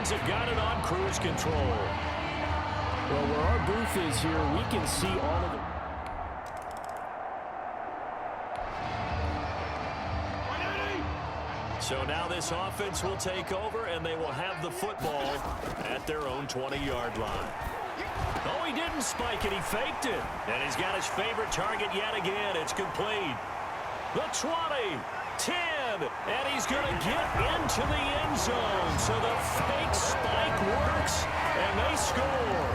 Dolphins have got it on cruise control. Well, where our booth is here, we can see all of it. So now this offense will take over, and they will have the football at their own 20-yard line. Oh, he didn't spike it. He faked it. And he's got his favorite target yet again. It's complete. The 20, 10, and he's going to get into the end zone. So the fake spike works, and they score.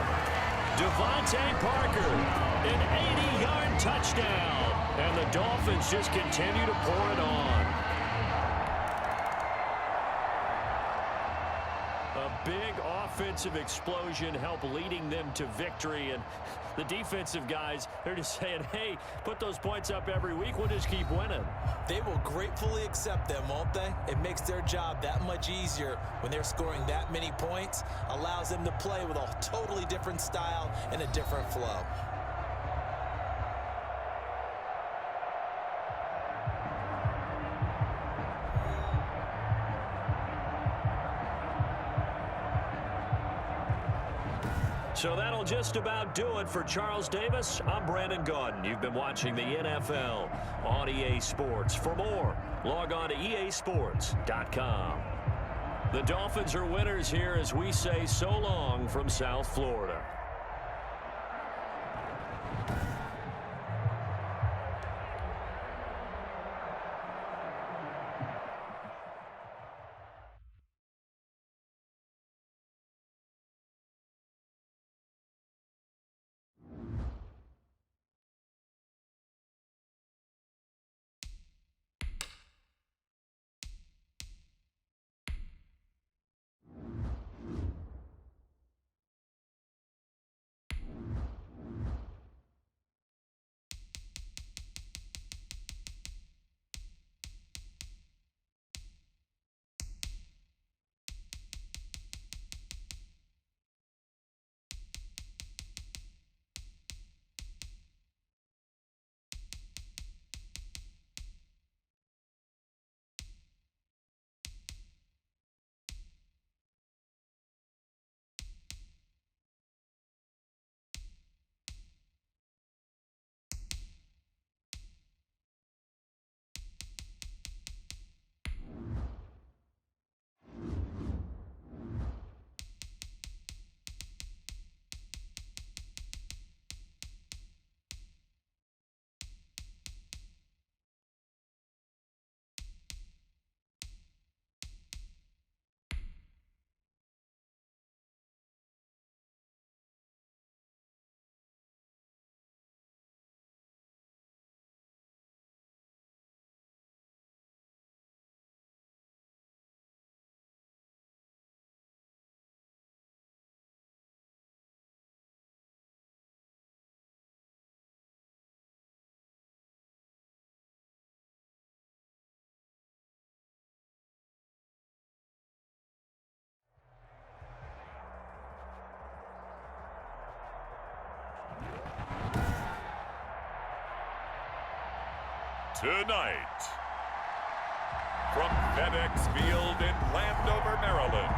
Devontae Parker, an 80-yard touchdown. And the Dolphins just continue to pour it on. A big offensive explosion helped leading them to victory. And the defensive guys, they're just saying, hey, put those points up every week. We'll just keep winning. They will gratefully accept them, won't they? It makes their job that much easier when they're scoring that many points. Allows them to play with a totally different style and a different flow. So that'll just about do it for Charles Davis. I'm Brandon Gaudin. You've been watching the NFL on EA Sports. For more, log on to easports.com. The Dolphins are winners here as we say so long from South Florida. Tonight, from FedEx Field in Landover, Maryland,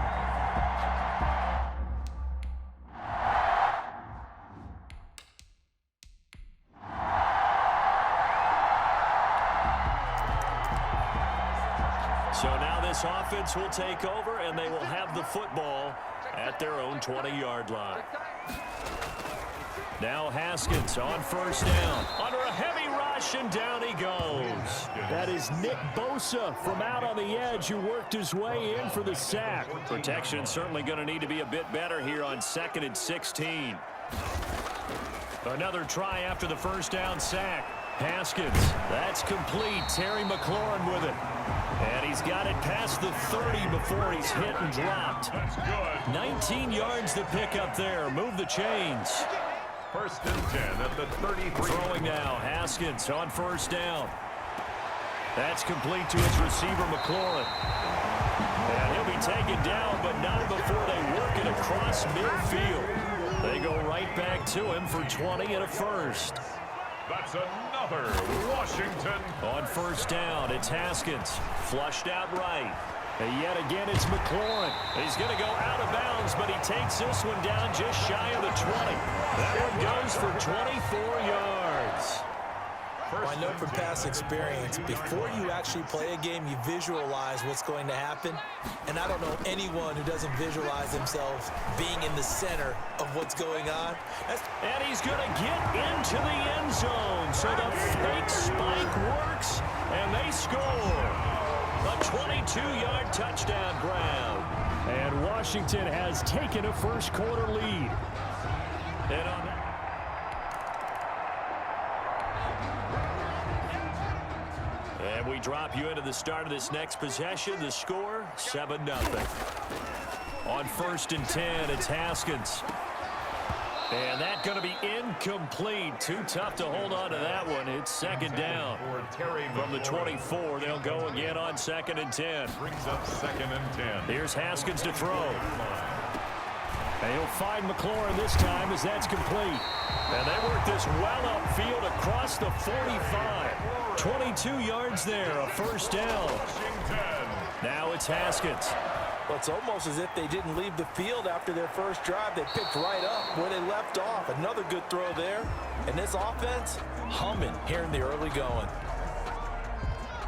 So now this offense will take over, and they will have the football at their own 20-yard line. Now Haskins on first down. Under a heavy rush, and down he goes. That is Nick Bosa from out on the edge who worked his way in for the sack. Protection certainly going to need to be a bit better here on 2nd and 16. Another try after the first down sack. Haskins, that's complete. Terry McLaurin with it. And he's got it past the 30 before he's hit and dropped. that's good. 19 yards to pick up there. Move the chains. 1st and 10 at the 33. Throwing now, Haskins on first down. That's complete to his receiver, McLaurin. And he'll be taken down, but not before they work it across midfield. They go right back to him for 20 and a first. That's another Washington. On first down, it's Haskins. Flushed out right. And yet again, it's McLaurin. He's going to go out of bounds, but he takes this one down just shy of the 20. That one goes for 24 yards. Well, I know from past experience, before you actually play a game, you visualize what's going to happen. And I don't know anyone who doesn't visualize themselves being in the center of what's going on. And he's going to get into the end zone. So the fake spike works, and they score. A 22-yard touchdown grab. And Washington has taken a first-quarter lead. And on that, and we drop you into the start of this next possession. The score, 7-0. On 1st and 10, it's Haskins. And that's going to be incomplete. Too tough to hold on to that one. It's 2nd down. From the 24, they'll go again on 2nd and 10. Brings up 2nd and 10. Here's Haskins to throw. And he'll find McLaurin this time as that's complete. And they work this well upfield across the 45. 22 yards there, a first down. Now it's Haskins. Well, it's almost as if they didn't leave the field after their first drive. They picked right up where they left off. Another good throw there. And this offense, humming here in the early going.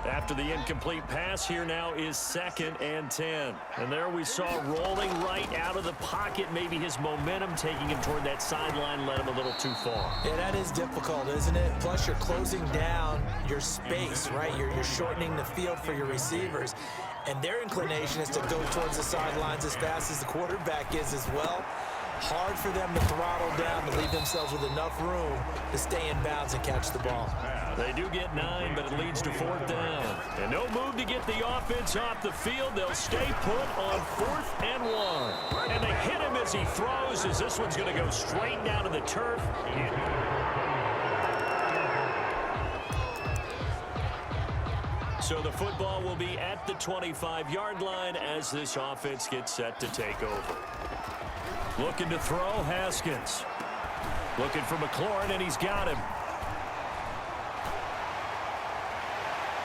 After the incomplete pass, here now is 2nd and 10. And there we saw rolling right out of the pocket. Maybe his momentum taking him toward that sideline led him a little too far. Yeah, that is difficult, isn't it? Plus, you're closing down your space, right? You're shortening the field for your receivers. And their inclination is to go towards the sidelines as fast as the quarterback is as well. Hard for them to throttle down to leave themselves with enough room to stay in bounds and catch the ball. They do get 9, but it leads to 4th down. And no move to get the offense off the field. They'll stay put on 4th and 1. And they hit him as he throws, as this one's going to go straight down to the turf. So the football will be at the 25-yard line as this offense gets set to take over. Looking to throw, Haskins. Looking for McLaurin, and he's got him.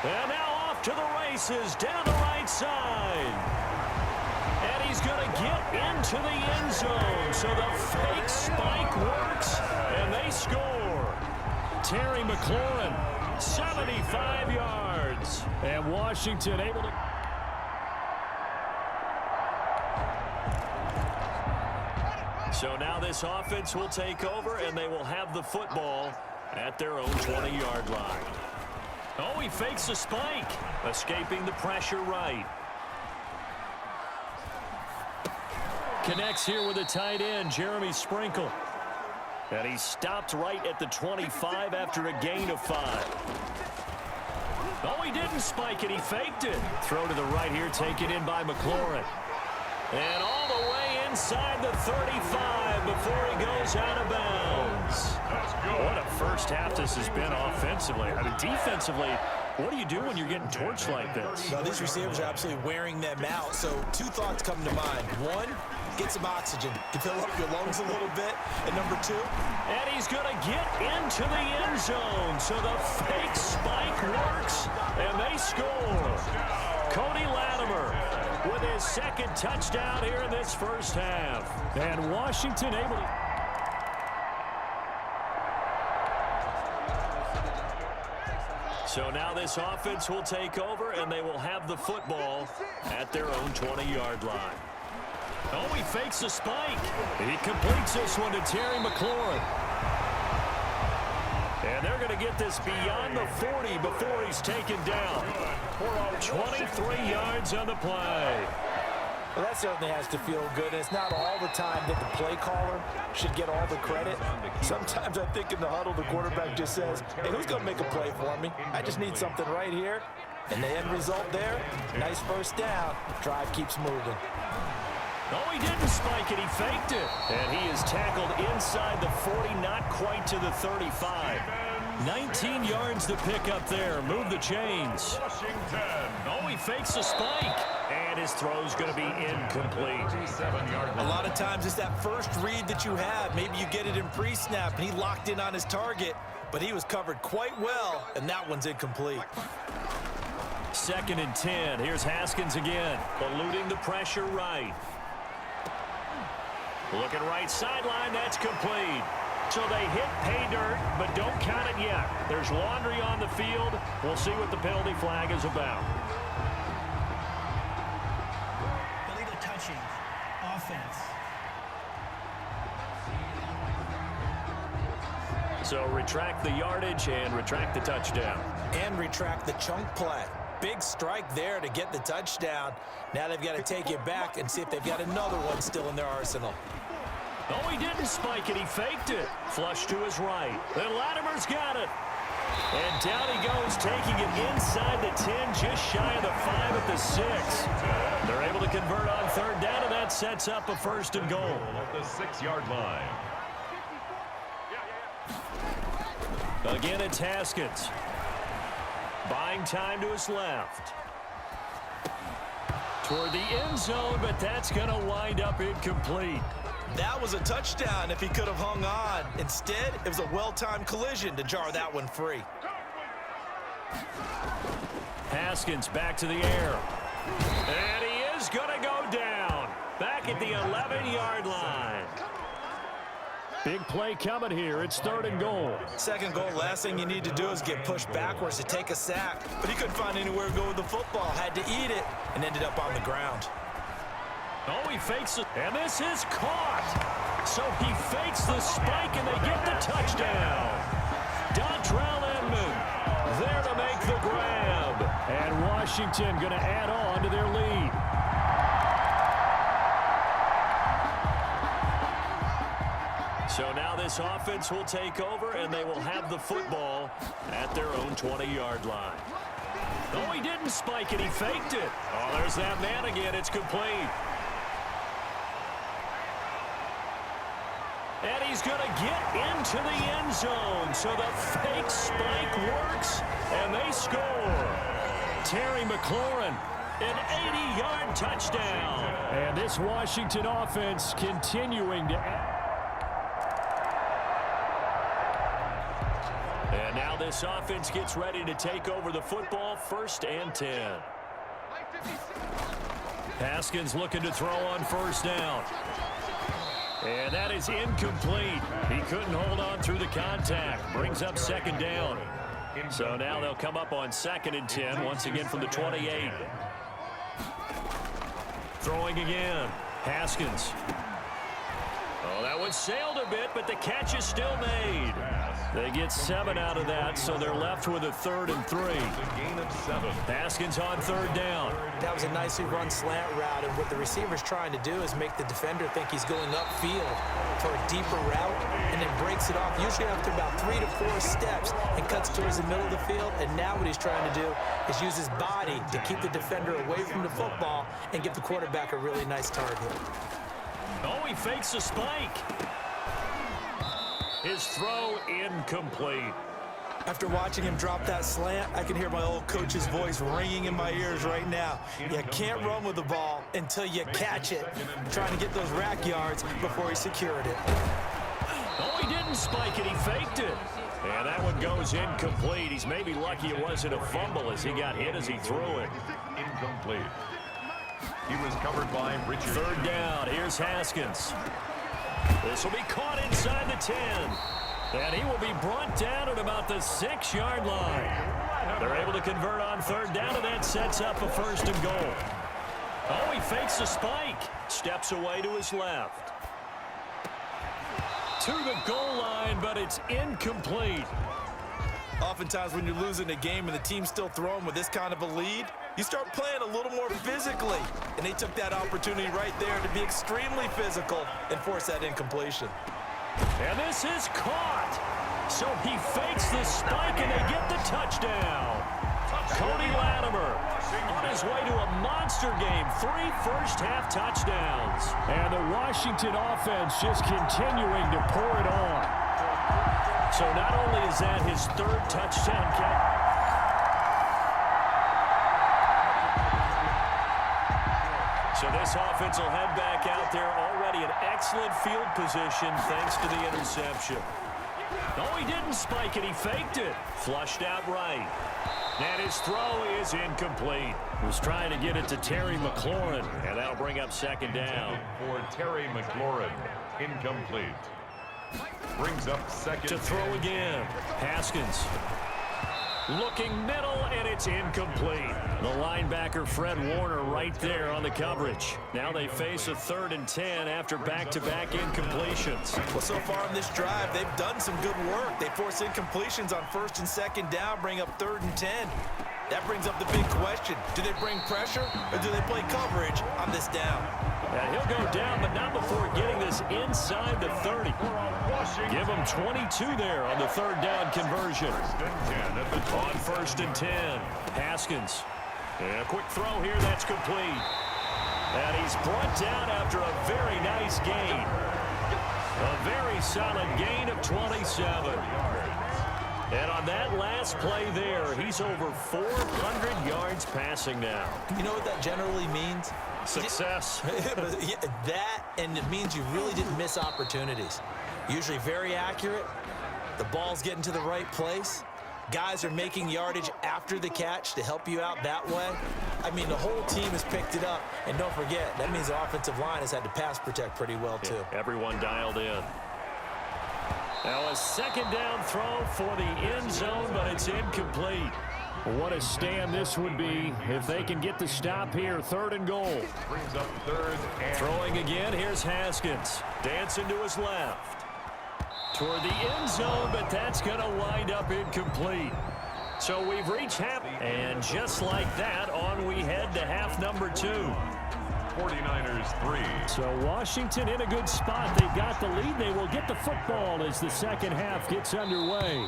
And now off to the races, down the right side. And he's going to get into the end zone. So the fake spike works, and they score. Terry McLaurin, 75 yards. And Washington able to... So now this offense will take over, and they will have the football at their own 20-yard line. Oh, he fakes a spike, escaping the pressure right. Connects here with a tight end, Jeremy Sprinkle. And he stopped right at the 25 after a gain of 5. Oh, he didn't spike it. He faked it. Throw to the right here, taken in by McLaurin. And all the way inside the 35 before he goes out of bounds. What a first half this has been offensively. I mean, defensively, what do you do when you're getting torched like this? Well, these receivers are absolutely wearing them out. So 2 thoughts come to mind. 1, get some oxygen to fill up your lungs a little bit. And number 2, and he's going to get into the end zone. So the fake spike works, and they score. Cody Latimer with his 2nd touchdown here in this first half. And Washington able to... So now this offense will take over, and they will have the football at their own 20-yard line. Oh, he fakes a spike. He completes this one to Terry McLaurin. And they're going to get this beyond the 40 before he's taken down. 23 yards on the play. well, that certainly has to feel good. And it's not all the time that the play caller should get all the credit. Sometimes I think in the huddle, the quarterback just says, hey, who's going to make a play for me? I just need something right here. And the end result there, nice first down. Drive keeps moving. Oh, he didn't spike it. He faked it. And he is tackled inside the 40, not quite to the 35. 19 yards to pick up there. Move the chains. Oh, he fakes a spike. And his throw's going to be incomplete. A lot of times it's that first read that you have. Maybe you get it in pre-snap, and he locked in on his target, but he was covered quite well, and that one's incomplete. 2nd and 10. Here's Haskins again, eluding the pressure right. Looking right sideline, that's complete. So they hit pay dirt, but don't count it yet. There's laundry on the field. We'll see what the penalty flag is about. Illegal touching. Offense. So retract the yardage and retract the touchdown. And retract the chunk play. Big strike there to get the touchdown. Now they've got to take it back and see if they've got another one still in their arsenal. Oh, he didn't spike it. He faked it. Flush to his right. Then Latimer's got it. And down he goes, taking it inside the 10, just shy of the 5 at the 6. They're able to convert on 3rd down, and that sets up a 1st and goal. At the 6-yard line. Again, it's Haskins. Buying time to his left. Toward the end zone, but that's going to wind up incomplete. That was a touchdown if he could have hung on. Instead, it was a well-timed collision to jar that one free. Haskins back to the air. And he is going to go down. Back at the 11-yard line. Big play coming here. It's 3rd and goal. 2nd goal, last thing you need to do is get pushed backwards to take a sack. But he couldn't find anywhere to go with the football. Had to eat it and ended up on the ground. Oh, he fakes it, and this is caught. So he fakes the spike, and they get the touchdown. Dontrell Inman there to make the grab. And Washington going to add on to their lead. So now this offense will take over, and they will have the football at their own 20-yard line. Oh, he didn't spike it. He faked it. Oh, there's that man again. It's complete. And he's going to get into the end zone. So the fake spike works, and they score. Terry McLaurin, an 80-yard touchdown. And this Washington offense continuing to add. And now this offense gets ready to take over the football, 1st and 10. Haskins looking to throw on 1st down. And that is incomplete. He couldn't hold on through the contact. Brings up 2nd down. So now they'll come up on 2nd and 10, once again from the 28. Throwing again. Haskins. Oh, that one sailed a bit, but the catch is still made. They get 7 out of that, so they're left with a 3rd and 3. Gain of 7. Haskins on 3rd down. That was a nicely run slant route, and what the receiver's trying to do is make the defender think he's going upfield for a deeper route, and then breaks it off, usually after about 3 to 4 steps, and cuts towards the middle of the field. And now what he's trying to do is use his body to keep the defender away from the football and give the quarterback a really nice target. Oh, he fakes a spike. His throw incomplete. After watching him drop that slant, I can hear my old coach's voice ringing in my ears right now. You can't run with the ball until you catch it. Trying to get those rack yards before he secured it. Oh, he didn't spike it. He faked it. And that one goes incomplete. He's maybe lucky it wasn't a fumble as he got hit as he threw it. Incomplete. He was covered by Richard. 3rd down. Here's Haskins. This will be caught inside the 10. And he will be brought down at about the 6-yard line. They're able to convert on 3rd down, and that sets up a 1st and goal. Oh, he fakes a spike. Steps away to his left. To the goal line, but it's incomplete. Oftentimes when you're losing a game and the team's still throwing with this kind of a lead, you start playing a little more physically. And they took that opportunity right there to be extremely physical and force that incompletion. And this is caught. So he fakes the spike, and they get the touchdown. Cody Latimer on his way to a monster game. 3 first-half touchdowns. And the Washington offense just continuing to pour it on. So not only is that his 3rd touchdown catch. So this offense will head back out there already in excellent field position thanks to the interception. Oh, he didn't spike it. He faked it. Flushed out right. And his throw is incomplete. Was trying to get it to Terry McLaurin. And that'll bring up second down. For Terry McLaurin, incomplete. Brings up second. To throw again. Haskins. Looking middle, and it's incomplete. The linebacker Fred Warner right there on the coverage. Now they face a 3rd and 10 after back-to-back incompletions. Well, so far in this drive, they've done some good work. They force incompletions on 1st and 2nd down, bring up 3rd and 10. That brings up the big question. Do they bring pressure, or do they play coverage on this down? And he'll go down, but not before getting this inside the 30. Give him 22 there on the 3rd down conversion. On 1st and 10, Haskins. And a quick throw here, that's complete. And he's brought down after a very nice gain. A very solid gain of 27. And on that last play there, he's over 400 yards passing now. You know what that generally means? Success. That, and it means you really didn't miss opportunities. Usually very accurate. The ball's getting to the right place. Guys are making yardage after the catch to help you out that way. I mean, the whole team has picked it up. And don't forget, that means the offensive line has had to pass protect pretty well, too. Yeah, everyone dialed in. Now a 2nd down throw for the end zone, but it's incomplete. What a stand this would be if they can get the stop here. 3rd and goal. Brings up 3rd and... Throwing again, here's Haskins. Dancing to his left. Toward the end zone, but that's going to wind up incomplete. So we've reached half, and just like that, on we head to half number 2. 49ers 3. So Washington in a good spot. They've got the lead. They will get the football as the second half gets underway.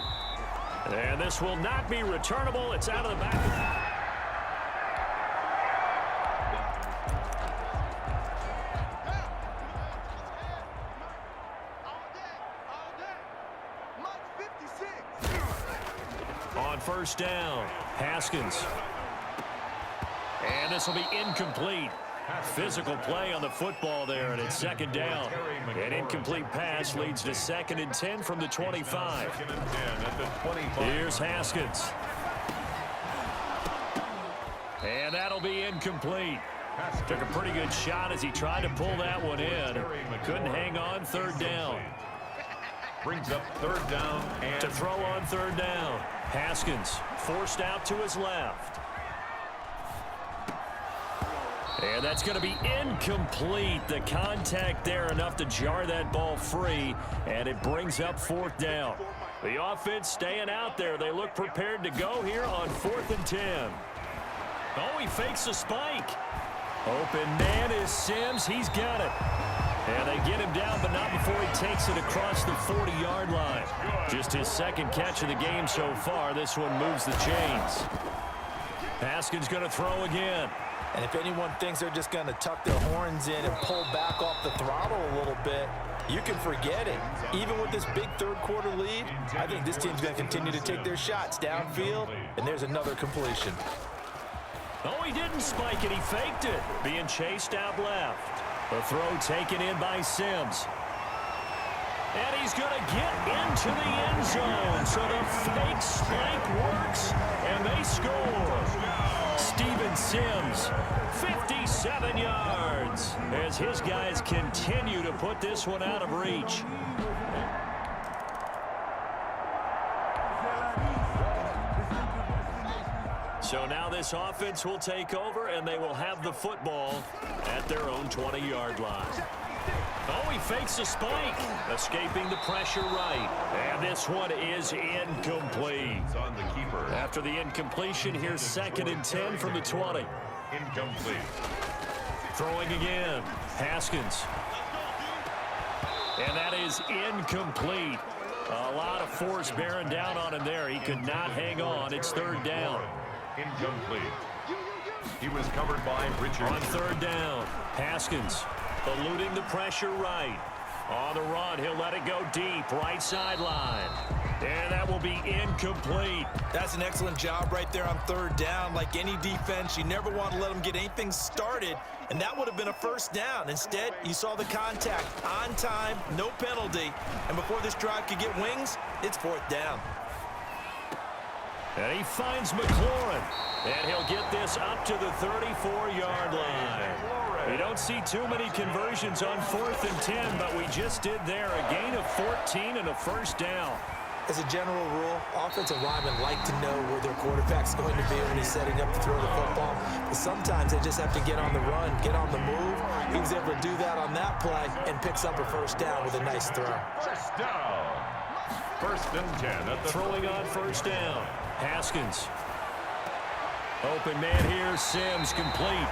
And this will not be returnable. It's out of the back. On 1st down, Haskins. And this will be incomplete. Physical play on the football there, and it's 2nd down. An incomplete pass leads to 2nd and 10 from the 25. Here's Haskins. And that'll be incomplete. Took a pretty good shot as he tried to pull that one in. Couldn't hang on 3rd down. Brings up 3rd down and... To throw on 3rd down. Haskins forced out to his left. And that's going to be incomplete. The contact there enough to jar that ball free, and it brings up 4th down. The offense staying out there. They look prepared to go here on 4th and 10. Oh, he fakes a spike. Open man is Sims. He's got it. And they get him down, but not before he takes it across the 40-yard line. Just his 2nd catch of the game so far. This one moves the chains. Haskins going to throw again. And if anyone thinks they're just going to tuck their horns in and pull back off the throttle a little bit, you can forget it. Even with this big 3rd quarter lead, I think this team's going to continue to take their shots downfield, and there's another completion. Oh, he didn't spike it. He faked it. Being chased out left. The throw taken in by Sims. And he's going to get into the end zone. So the fake spike works, and they score. Steven Sims, 57 yards, as his guys continue to put this one out of reach. So now this offense will take over, and they will have the football at their own 20-yard line. Oh, he fakes a spike, escaping the pressure right. And this one is incomplete. On the keeper. After the incompletion, here's 2nd and 10 from the 20. Incomplete. Throwing again, Haskins. And that is incomplete. A lot of force bearing down on him there. He could not hang on. It's 3rd down. Incomplete. He was covered by Richard. On 3rd down, Haskins eluding the pressure right. On the run, he'll let it go deep, right sideline. And that will be incomplete. That's an excellent job right there on third down. Like any defense, you never want to let them get anything started, and that would have been a first down. Instead, you saw the contact on time, no penalty, and before this drive could get wings, it's fourth down. And he finds McLaurin, and he'll get this up to the 34-yard line. We don't see too many conversions on 4th and 10, but we just did there. A gain of 14 and a first down. As a general rule, offensive linemen like to know where their quarterback's going to be when he's setting up to throw the football. But sometimes they just have to get on the run, get on the move. He was able to do that on that play and picks up a first down with a nice throw. First down. First and 10 at the throwing on first down. Haskins. Open man here, Sims complete.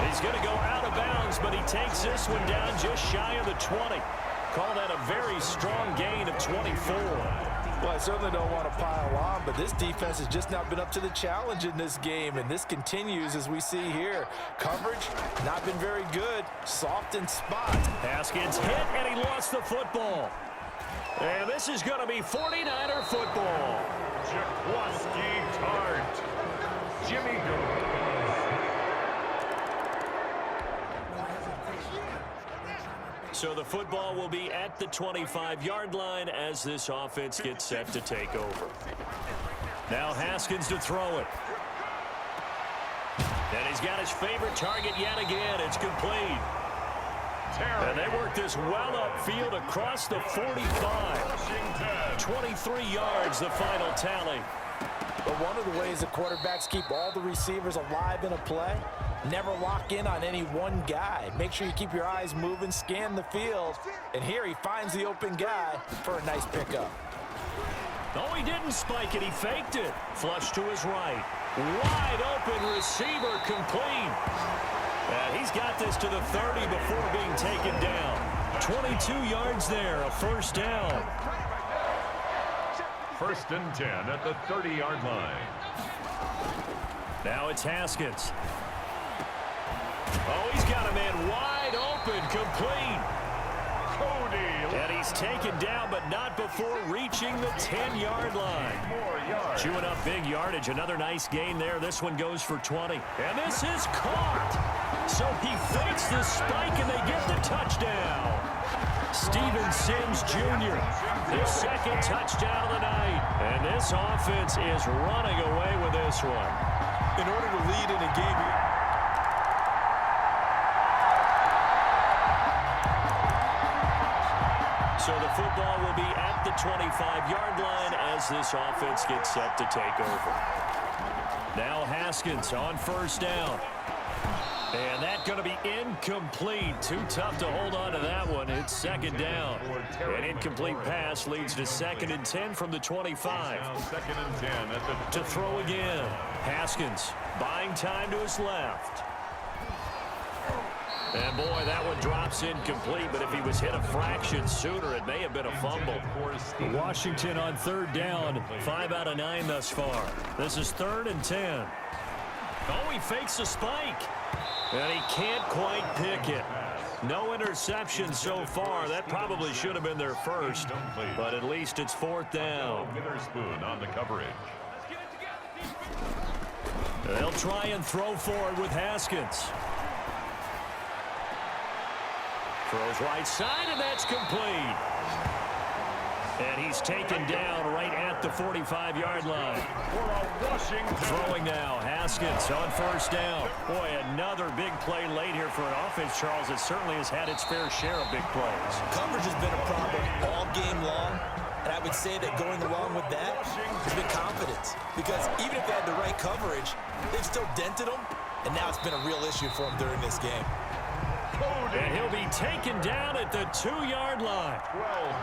He's going to go out of bounds, but he takes this one down just shy of the 20. Call that a very strong gain of 24. Well, I certainly don't want to pile on, but this defense has just not been up to the challenge in this game, and this continues as we see here. Coverage, not been very good. Soft in spot. Haskins hit, and he lost the football. And this is going to be 49er football. Jaworski Tart. Jimmy Gold. So the football will be at the 25-yard line as this offense gets set to take over. Now Haskins to throw it. And he's got his favorite target yet again. It's complete. And they work this well upfield across the 45. 23 yards, the final tally. But one of the ways the quarterbacks keep all the receivers alive in a play, never lock in on any one guy. Make sure you keep your eyes moving, scan the field. And here he finds the open guy for a nice pickup. Oh, he didn't spike it. He faked it. Flush to his right. Wide open receiver complete. And he's got this to the 30 before being taken down. 22 yards there, a first down. First and 10 at the 30-yard line. Now it's Haskins. Oh, he's got a man wide open, complete. Cody. And he's taken down, but not before reaching the 10-yard line. 4 yards. Chewing up big yardage. Another nice gain there. This one goes for 20. And this is caught. So he fakes the spike, and they get the touchdown. Steven Sims Jr., his second touchdown of the night. And this offense is running away with this one. In order to lead in a game, so the football will be at the 25-yard line as this offense gets set to take over. Now Haskins on first down. And that's going to be incomplete. Too tough to hold on to that one. It's second down. An incomplete pass leads to 2nd and 10 from the 25. 2nd and 10 at the To throw again. Haskins buying time to his left. And boy, that one drops incomplete, but if he was hit a fraction sooner, it may have been a fumble. Washington on third down, 5 out of 9 thus far. This is 3rd and 10. Oh, he fakes a spike. And he can't quite pick it. No interception so far. That probably should have been their first, but at least it's 4th down. Witherspoon on the coverage. They'll try and throw forward with Haskins. Throws right side, and that's complete. And he's taken down right at the 45-yard line. Throwing now, Haskins on first down. Boy, another big play late here for an offense, Charles, that certainly has had its fair share of big plays. coverage has been a problem all game long. And I would say that going along with that has been confidence. Because even if they had the right coverage, they've still dented them. And now it's been a real issue for them during this game. And he'll be taken down at the 2-yard line.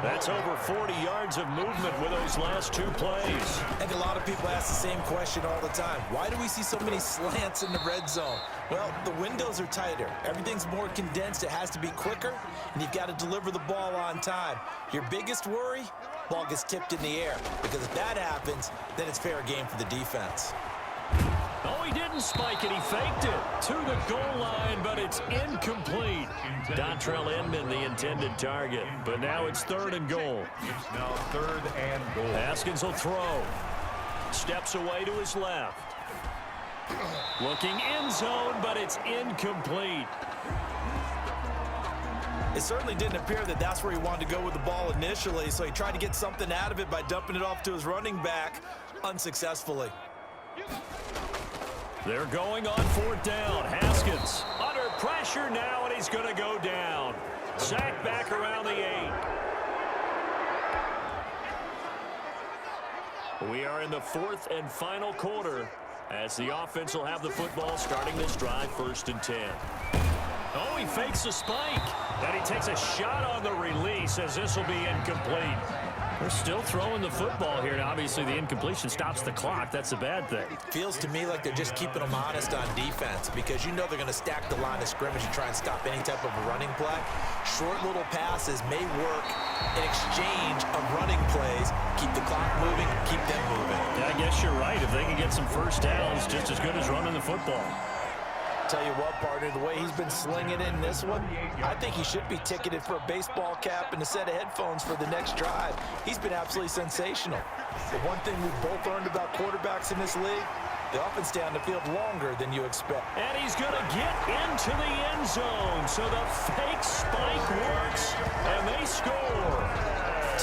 That's over 40 yards of movement with those last 2 plays. I think a lot of people ask the same question all the time. Why do we see so many slants in the red zone? Well, the windows are tighter. Everything's more condensed. It has to be quicker, and you've got to deliver the ball on time. Your biggest worry? Ball gets tipped in the air. Because if that happens, then it's fair game for the defense. Oh, He didn't spike it. He faked it to the goal line, but it's incomplete. Dontrell Inman, the intended target, but now it's 3rd and goal. It's now 3rd and goal. Haskins will throw. Steps away to his left. Looking end zone, but it's incomplete. It certainly didn't appear that that's where he wanted to go with the ball initially, so he tried to get something out of it by dumping it off to his running back unsuccessfully. They're going on 4th down. Haskins under pressure now, and he's going to go down. Sacked back around the 8. We are in the 4th and final quarter as the offense will have the football starting this drive 1st and 10. Oh, he fakes a spike, and he takes a shot on the release as this will be incomplete. They're still throwing the football here, and obviously the incompletion stops the clock. That's a bad thing. Feels to me like they're just keeping them honest on defense because you know they're going to stack the line of scrimmage and try and stop any type of a running play. Short little passes may work in exchange of running plays. Keep the clock moving, keep them moving. Yeah, I guess you're right. If they can get some first downs, just as good as running the football. Tell you what, partner, the way he's been slinging in this one, I think he should be ticketed for a baseball cap and a set of headphones for the next drive. He's been absolutely sensational. The one thing we've both learned about quarterbacks in this league, they often stay on the field longer than you expect. And he's going to get into the end zone. So the fake spike works, and they score.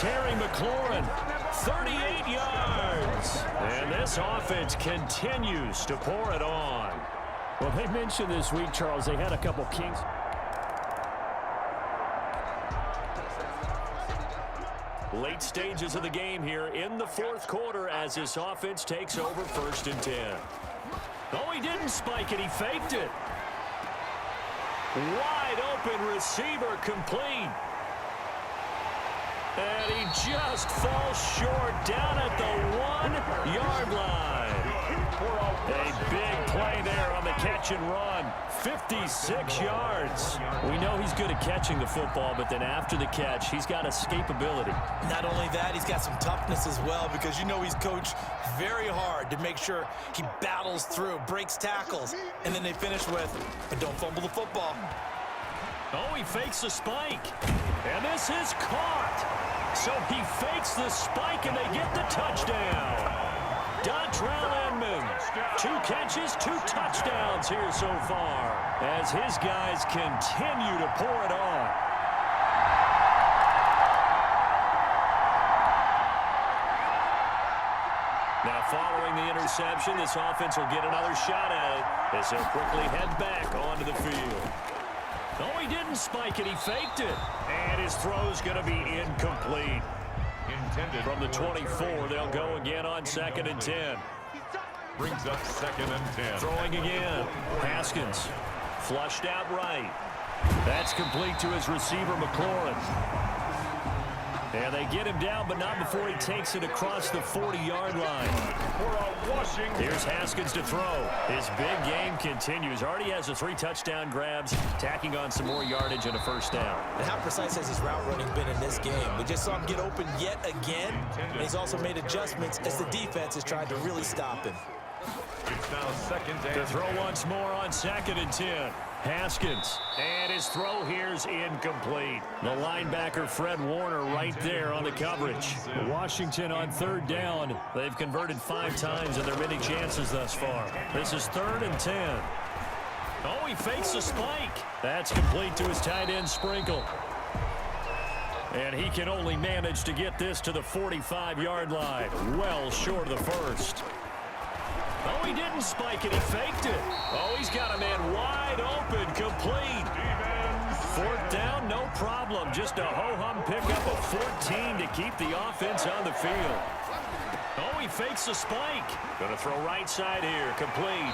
Terry McLaurin, 38 yards. And this offense continues to pour it on. Well, they mentioned this week, Charles, they had a couple kings. Late stages of the game here in the 4th quarter as this offense takes over 1st and 10. Oh, he didn't spike it. He faked it. Wide open receiver complete. And he just falls short down at the 1-yard line. A big play there on the catch and run. 56 yards. We know he's good at catching the football, but then after the catch, he's got escapability. Not only that, he's got some toughness as well because you know he's coached very hard to make sure he battles through, breaks tackles, and then they finish with, but don't fumble the football. Oh, he fakes the spike. And this is caught. So he fakes the spike, and they get the touchdown. Dontrell Inman, 2 catches, 2 touchdowns here so far as his guys continue to pour it on. Now following the interception, this offense will get another shot at it as they'll quickly head back onto the field. No, he didn't spike it. He faked it. And his throw's going to be incomplete. From the 24, they'll go again on 2nd and 10. Brings up 2nd and 10. Throwing again. Haskins flushed out right. That's complete to his receiver, McLaurin. And they get him down, but not before he takes it across the 40-yard line. Here's Haskins to throw. His big game continues. Already has the 3 touchdown grabs, tacking on some more yardage and a first down. And how precise has his route running been in this game? We just saw him get open yet again, and he's also made adjustments as the defense has tried to really stop him. It's now 2nd and To throw once more on 2nd and 10. Haskins, and his throw here's incomplete. The linebacker, Fred Warner, right there on the coverage. Washington on 3rd down. They've converted 5 times in their many chances thus far. This is 3rd and 10. Oh, he fakes a spike. That's complete to his tight end, Sprinkle. And he can only manage to get this to the 45-yard line. Well short of the first. Oh, he didn't spike it. He faked it. Oh, he's got a man wide open, complete. 4th down, no problem. Just a ho-hum pickup of 14 to keep the offense on the field. Oh, he fakes the spike. Going to throw right side here, complete.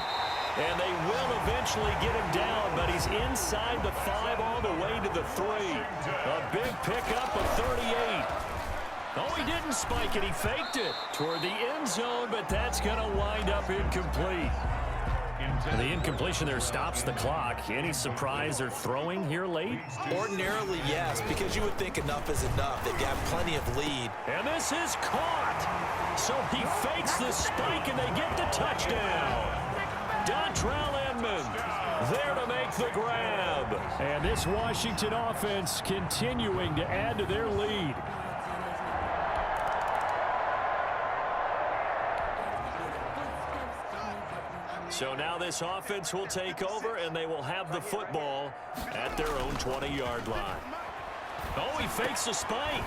And they will eventually get him down, but he's inside the 5 all the way to the 3. A big pickup of 38. Oh, he didn't spike it. He faked it toward the end zone, but that's going to wind up incomplete. And the incompletion there stops the clock. Any surprise they're throwing here late? Ordinarily, yes, because you would think enough is enough. They've got plenty of lead. And this is caught. So he fakes the spike, and they get the touchdown. Dontrell Inman there to make the grab. And this Washington offense continuing to add to their lead. So now this offense will take over, and they will have the football at their own 20-yard line. Oh, he fakes a spike.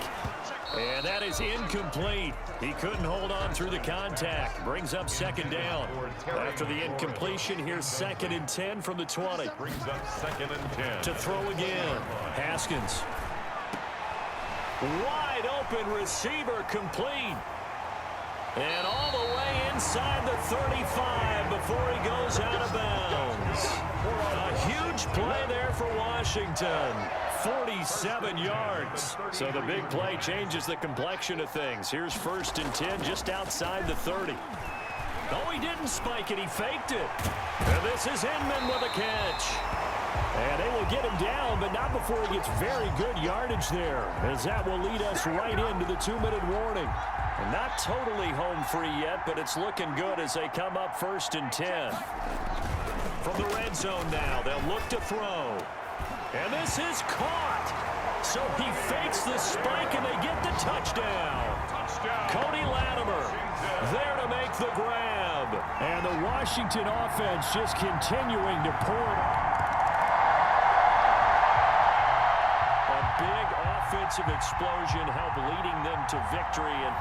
And that is incomplete. He couldn't hold on through the contact. Brings up second down. After the incompletion, here's 2nd and 10 from the 20. Brings up 2nd and 10. To throw again. Haskins. Wide open receiver complete. And all the way inside the 35 before he goes out of bounds. A huge play there for Washington. 47 yards. So the big play changes the complexion of things. Here's 1st and 10 just outside the 30. Oh, he didn't spike it. He faked it. And this is Inman with a catch. And they will get him down, but not before he gets very good yardage there, as that will lead us right into the 2-minute warning. And not totally home free yet, but it's looking good as they come up 1st and 10. From the red zone now, they'll look to throw. And this is caught. So he fakes the spike, and they get the touchdown. Cody Latimer there to make the grab. And the Washington offense just continuing to pour. A big offensive explosion helped leading them to victory. And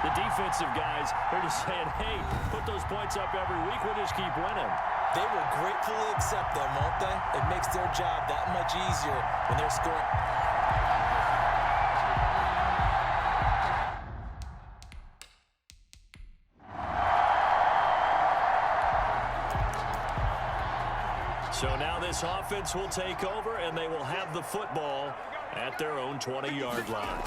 the defensive guys, they're just saying, hey, put those points up every week. We'll just keep winning. They will gratefully accept them, won't they? It makes their job that much easier when they're scoring. So now this offense will take over, and they will have the football at their own 20-yard line.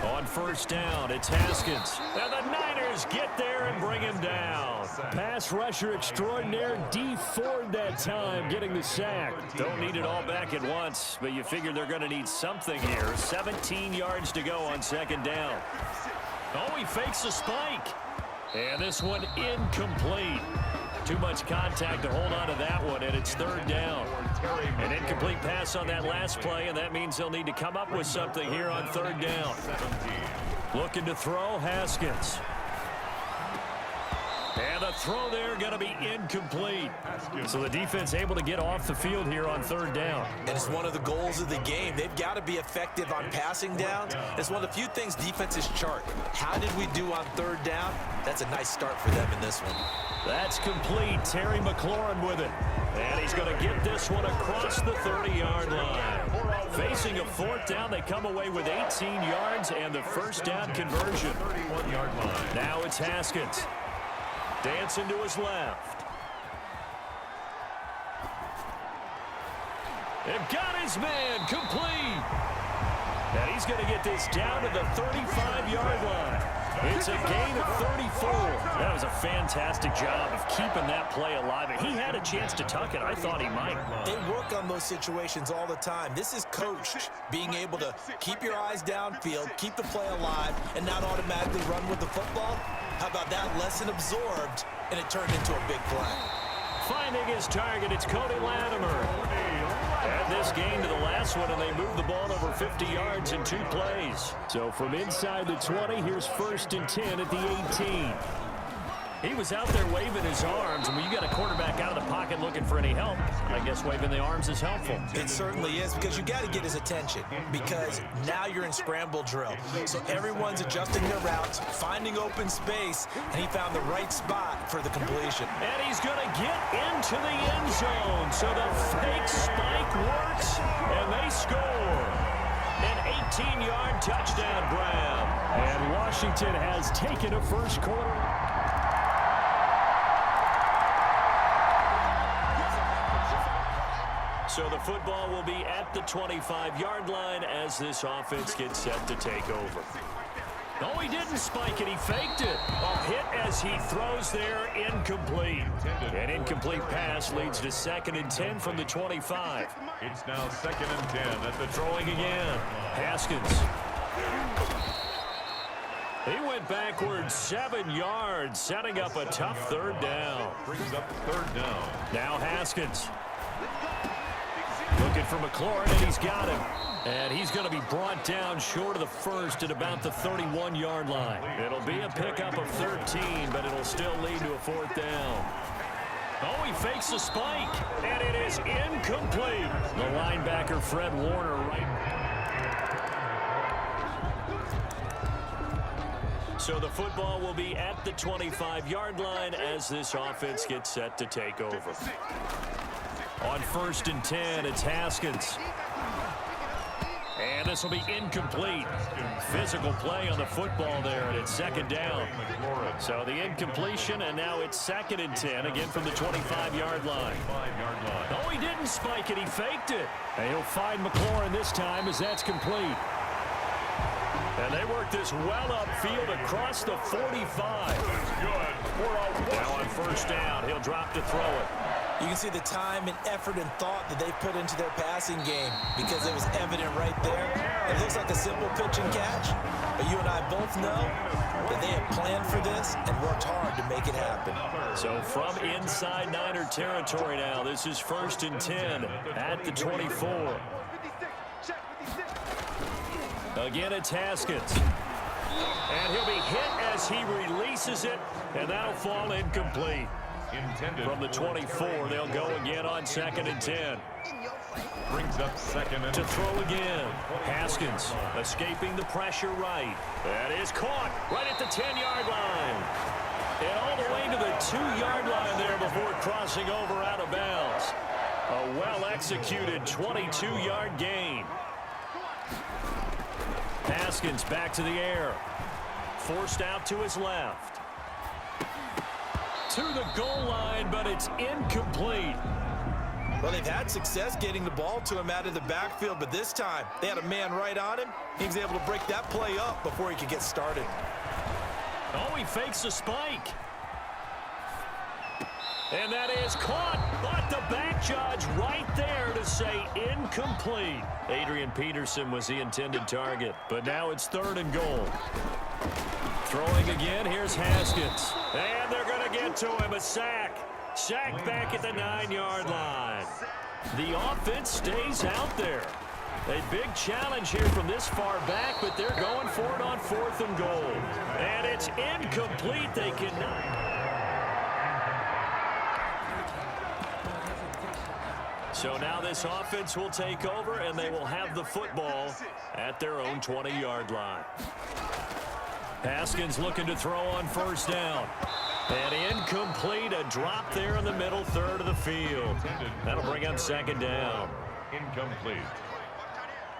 On 1st down, it's Haskins. And the Niners get there and bring him down. Pass rusher extraordinaire, D Ford that time, getting the sack. Don't need it all back at once, but you figure they're going to need something here. 17 yards to go on 2nd down. Oh, he fakes a spike. And this one incomplete. Too much contact to hold on to that one, and it's 3rd down. An incomplete pass on that last play, and that means they'll need to come up with something here on 3rd down. Looking to throw, Haskins. And the throw there going to be incomplete. So the defense able to get off the field here on 3rd down. And it's one of the goals of the game. They've got to be effective on passing downs. It's one of the few things defenses chart. How did we do on 3rd down? That's a nice start for them in this one. That's complete. Terry McLaurin with it. And he's going to get this one across the 30-yard line. Facing a 4th down, they come away with 18 yards and the 1st down conversion. 31-yard line. Now it's Haskins. Dancing to his left. They've got his man complete. And he's going to get this down to the 35-yard line. It's a gain of 34. That was a fantastic job of keeping that play alive. And he had a chance to tuck it. I thought he might. They work on those situations all the time. This is coached, being able to keep your eyes downfield, keep the play alive, and not automatically run with the football. How about that lesson absorbed, and it turned into a big play? Finding his target, it's Cody Latimer. Add this game to the last one, and they move the ball over 50 yards in 2 plays. So from inside the 20, here's 1st and 10 at the 18. He was out there waving his arms, and when you got a quarterback out of the pocket looking for any help, I guess waving the arms is helpful. It certainly is, because you got to get his attention, because now you're in scramble drill. So everyone's adjusting their routes, finding open space, and he found the right spot for the completion. And he's going to get into the end zone. So the fake spike works, and they score. An 18-yard touchdown grab. And Washington has taken a first quarter. So the football will be at the 25-yard line as this offense gets set to take over. No, he didn't spike it. He faked it. A hit as he throws there, incomplete. An incomplete pass leads to 2nd and 10 from the 25. It's now 2nd and 10 at the Throwing again. Haskins. He went backwards 7 yards, setting up a tough third down. Brings up third down. Now Haskins. Looking for McLaurin, and he's got him. And he's going to be brought down short of the first at about the 31-yard line. It'll be a pickup of 13, but it'll still lead to a fourth down. Oh, he fakes the spike, and it is incomplete. The linebacker, Fred Warner, right. So the football will be at the 25-yard line as this offense gets set to take over. On 1st and 10, it's Haskins. And this will be incomplete. Physical play on the football there, and it's 2nd down. So the incompletion, and now it's 2nd and 10, again from the 25-yard line. Oh, he didn't spike it. He faked it. And he'll find McLaurin this time as that's complete. And they work this well upfield across the 45. Now on 1st down, he'll drop to throw it. You can see the time and effort and thought that they put into their passing game because it was evident right there. It looks like a simple pitch and catch, but you and I both know that they have planned for this and worked hard to make it happen. So from inside Niner territory now, this is 1st and 10 at the 24. Again, it's Haskins. And he'll be hit as he releases it, and that'll fall incomplete. From the 24, they'll go again on 2nd and 10. Brings up 2nd and to throw again. Haskins escaping the pressure right. That is caught right at the 10-yard line. And all the way to the 2-yard line there before crossing over out of bounds. A well-executed 22-yard gain. Haskins back to the air. Forced out to his left. To the goal line, but it's incomplete. Well, they've had success getting the ball to him out of the backfield, but this time they had a man right on him. He was able to break that play up before he could get started. Oh, he fakes a spike. And that is caught, but the back judge right there to say incomplete. Adrian Peterson was the intended target, but now it's 3rd and goal. Throwing again, here's Haskins. And they're going to get to him, a sack. Sack back at the 9-yard line. The offense stays out there. A big challenge here from this far back, but they're going for it on 4th and goal. And it's incomplete. They cannot. So now this offense will take over, and they will have the football at their own 20-yard line. Haskins looking to throw on 1st down. And incomplete, a drop there in the middle 3rd of the field. That'll bring up 2nd down. Incomplete.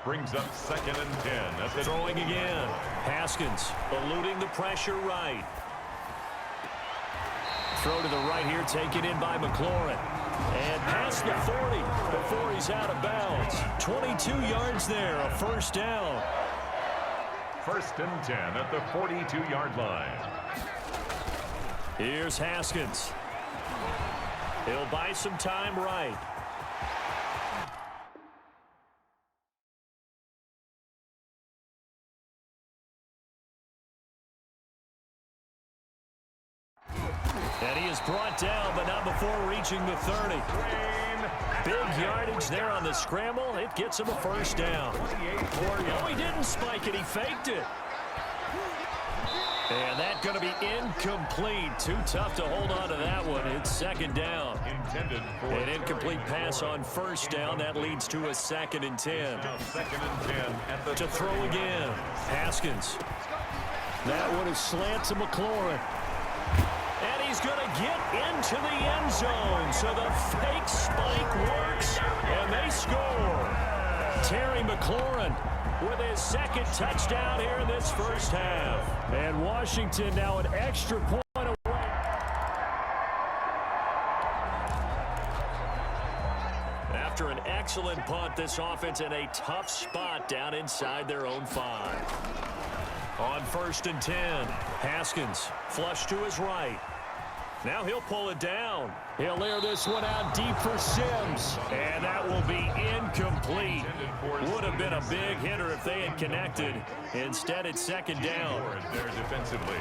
Brings up 2nd and 10. That's it. Throwing again. Haskins eluding the pressure right. Throw to the right here, taken in by McLaurin. And past the 40 before he's out of bounds. 22 yards there, a 1st down. 1st and 10 at the 42-yard line. Here's Haskins. He'll buy some time right. And he is brought down, but not before reaching the 30. Big yardage there on the scramble. It gets him a 1st down. Oh, he didn't spike it. He faked it. And that's going to be incomplete. Too tough to hold on to that one. It's 2nd down. An incomplete pass on 1st down. That leads to a 2nd and 10. 2nd and 10 to throw again. Haskins. That one is slant to McLaurin. And he's going to get into the end zone. So the fake spike works, and they score. Terry McLaurin with his 2nd touchdown here in this 1st half. And Washington now an extra point away. After an excellent punt, this offense in a tough spot down inside their own 5. On 1st and 10, Haskins flush to his right. Now he'll pull it down. He'll air this one out deep for Sims. And that will be incomplete. Would have been a big hitter if they had connected. Instead, it's second down. There defensively.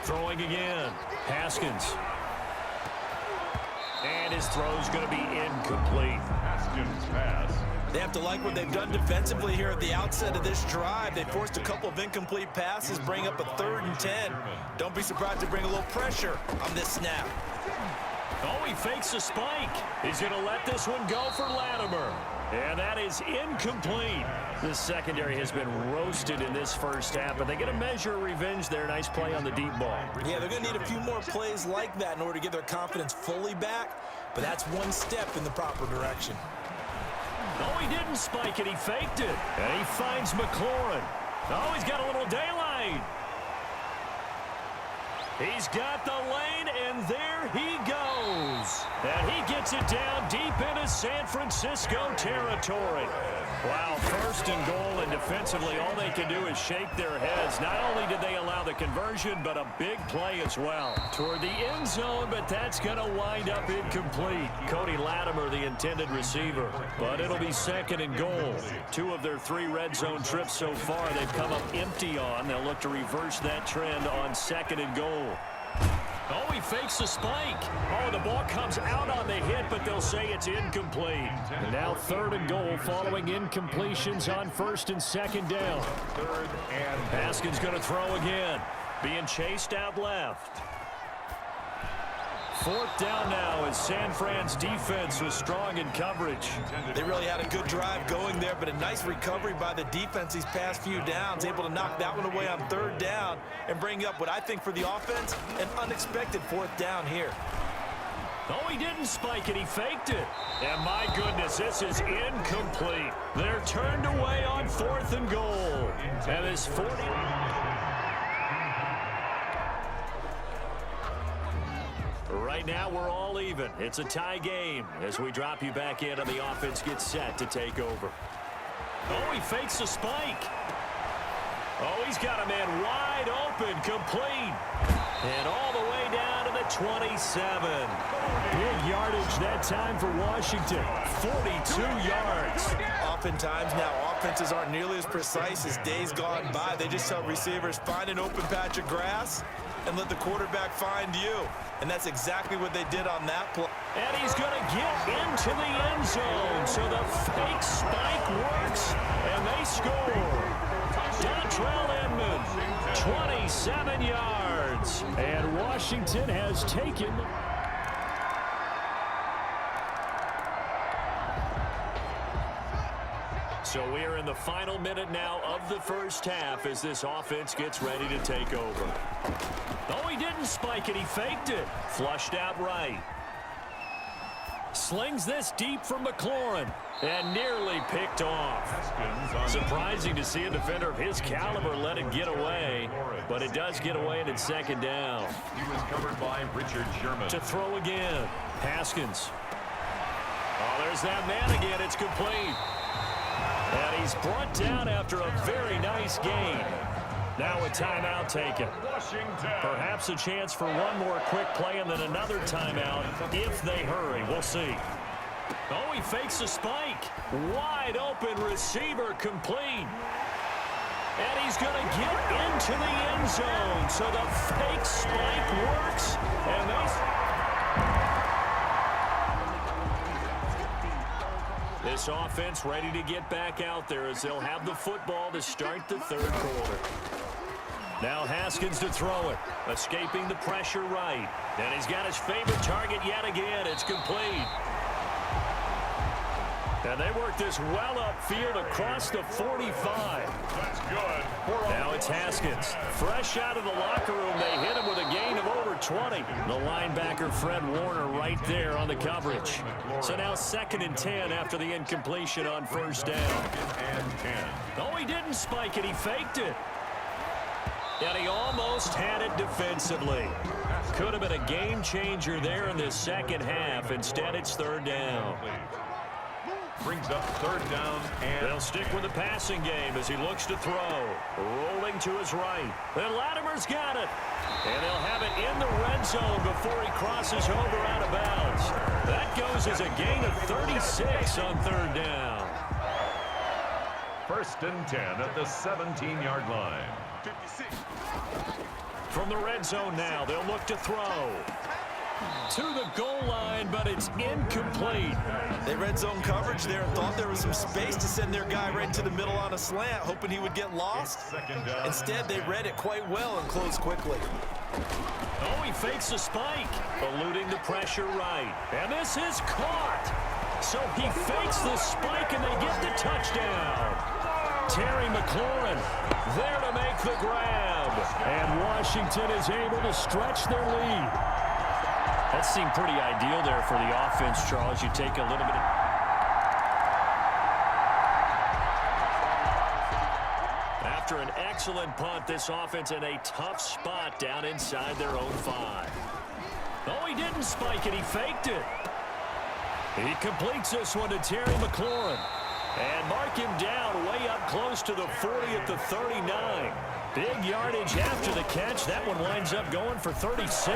Throwing again. Haskins. And his throw's going to be incomplete. Haskins pass. They have to like what they've done defensively here at the outset of this drive. They forced a couple of incomplete passes, bring up a 3rd and 10. Don't be surprised to bring a little pressure on this snap. Oh, he fakes a spike. He's going to let this one go for Latimer. And that is incomplete. The secondary has been roasted in this first half, but they get a measure of revenge there. Nice play on the deep ball. Yeah, they're going to need a few more plays like that in order to get their confidence fully back, but that's one step in the proper direction. Oh, he didn't spike it. He faked it. And he finds McLaurin. Oh, he's got a little daylight. He's got the lane, and there he goes. And he gets it down deep into San Francisco territory. Wow, 1st and goal, and defensively all they can do is shake their heads. Not only did they allow the conversion, but a big play as well. Toward the end zone, but that's going to wind up incomplete. Cody Latimer, the intended receiver. But it'll be 2nd and goal. 2 of their 3 red zone trips so far they've come up empty on. They'll look to reverse that trend on 2nd and goal. Oh, he fakes a spike. Oh, the ball comes out on the hit, but they'll say it's incomplete. And now 3rd and goal following incompletions on 1st and 2nd down. 3rd and Haskins going to throw again. Being chased out left. 4th down now as San Fran's defense was strong in coverage. They really had a good drive going there, but a nice recovery by the defense these past few downs, able to knock that one away on 3rd down and bring up what I think for the offense, an unexpected 4th down here. Oh, he didn't spike it. He faked it. And my goodness, this is incomplete. They're turned away on 4th and goal. And this 40... Right now, we're all even. It's a tie game as we drop you back in and the offense gets set to take over. Oh, he fakes a spike. Oh, he's got a man wide open, complete. And all the way down to the 27. Big yardage that time for Washington. 42 yards. Oftentimes now, offenses aren't nearly as precise as days gone by. They just tell receivers, find an open patch of grass and let the quarterback find you. And that's exactly what they did on that play. And he's going to get into the end zone. So the fake spike works, and they score. Dontrell Inman, 27 yards. And Washington has taken... So we are in the final minute now of the first half as this offense gets ready to take over. Oh, he didn't spike it. He faked it. Flushed out right. Slings this deep from McLaurin. And nearly picked off. Surprising to see a defender of his caliber let it get away. But it does get away, and it's 2nd down. He was covered by Richard Sherman. To throw again. Haskins. Oh, there's that man again. It's complete. And he's brought down after a very nice gain. Now a timeout taken. Perhaps a chance for one more quick play and then another timeout if they hurry. We'll see. Oh, he fakes a spike. Wide open receiver complete. And he's going to get into the end zone. So the fake spike works. And this offense ready to get back out there as they'll have the football to start the 3rd quarter. Now Haskins to throw it. Escaping the pressure right. And he's got his favorite target yet again. It's complete. And they work this well upfield across the 45. That's good. Now it's Haskins. Fresh out of the locker room, they hit him with a gain of over 20. The linebacker, Fred Warner, right there on the coverage. So now 2nd and 10 after the incompletion on 1st down. And 10. Oh, he didn't spike it. He faked it. And he almost had it defensively. Could have been a game changer there in this second half. Instead, it's 3rd down. Brings up third down and... They'll stick with the passing game as he looks to throw. Rolling to his right. And Latimer's got it. And they'll have it in the red zone before he crosses over out of bounds. That goes as a gain of 36 on third down. First and 10 at the 17-yard line. 56. From the red zone now, they'll look to throw. To the goal line, but it's incomplete. They red zone coverage there and thought there was some space to send their guy right to the middle on a slant, hoping he would get lost. Instead, they read it quite well and closed quickly. Oh, he fakes a spike, eluding the pressure right. And this is caught. So he fakes the spike, and they get the touchdown. Terry McLaurin there to make the grab. And Washington is able to stretch their lead. That seemed pretty ideal there for the offense, Charles. You take a little bit of... After an excellent punt, this offense in a tough spot down inside their own 5. Oh, he didn't spike it. He faked it. He completes this one to Terry McLaurin. And mark him down way up close to the 40 at the 39. Big yardage after the catch. That one winds up going for 36.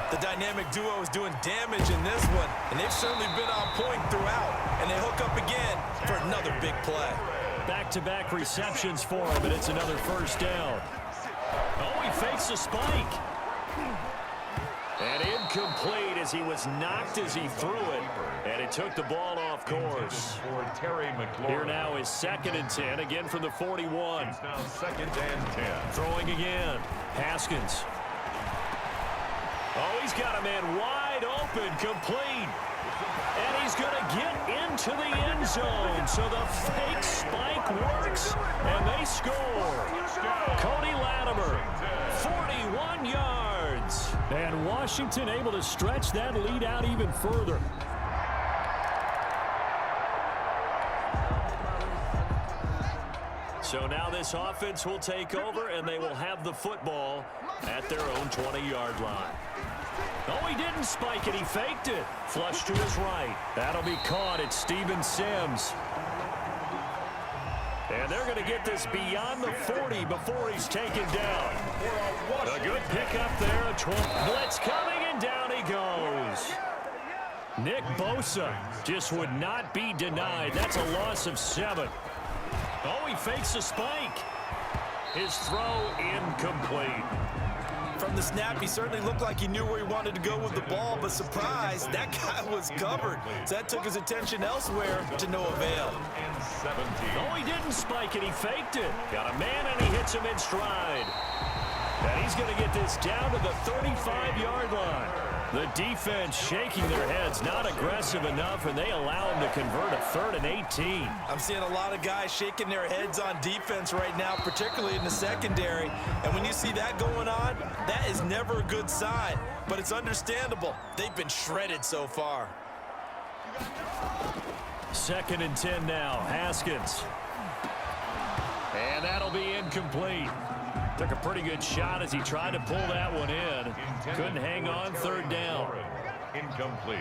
The dynamic duo is doing damage in this one, and they've certainly been on point throughout. And they hook up again for another big play. Back-to-back receptions for him, and it's another first down. Oh, he fakes a spike. And incomplete as he was knocked as he threw it. And it took the ball off course. For Terry McLaurin. Here now is 2nd and 10, again from the 41. It's now 2nd and 10. Throwing again. Haskins. Oh, he's got a man wide open, complete. And he's going to get into the end zone. So the fake spike works, and they score. Cody Latimer, 41 yards. And Washington able to stretch that lead out even further. So now this offense will take over, and they will have the football at their own 20-yard line. Oh, he didn't spike it. He faked it. Flush to his right. That'll be caught. It's Steven Sims. And they're going to get this beyond the 40 before he's taken down. A good pickup there. A 12 blitz coming, and down he goes. Nick Bosa just would not be denied. That's a loss of 7. Oh, he fakes a spike. His throw incomplete. From the snap, he certainly looked like he knew where he wanted to go with the ball, but surprise, that guy was covered. So that took his attention elsewhere to no avail. Oh, he didn't spike it. He faked it. Got a man, and he hits him in stride. And he's going to get this down to the 35-yard line. The defense shaking their heads, not aggressive enough, and they allow him to convert a 3rd and 18. I'm seeing a lot of guys shaking their heads on defense right now, particularly in the secondary. And when you see that going on, that is never a good sign. But it's understandable. They've been shredded so far. 2nd and 10 now. Haskins. And that'll be incomplete. Took a pretty good shot as he tried to pull that one in. Couldn't hang on. 3rd down. Incomplete.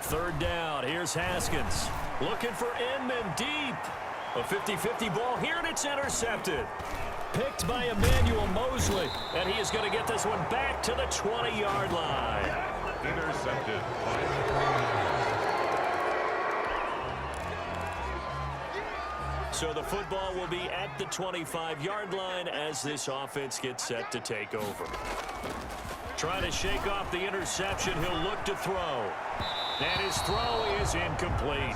3rd down. Here's Haskins. Looking for Inman deep. A 50-50 ball here, and it's intercepted. Picked by Emmanuel Mosley. And he is going to get this one back to the 20-yard line. Intercepted. So the football will be at the 25-yard line as this offense gets set to take over. Trying to shake off the interception. He'll look to throw. And his throw is incomplete.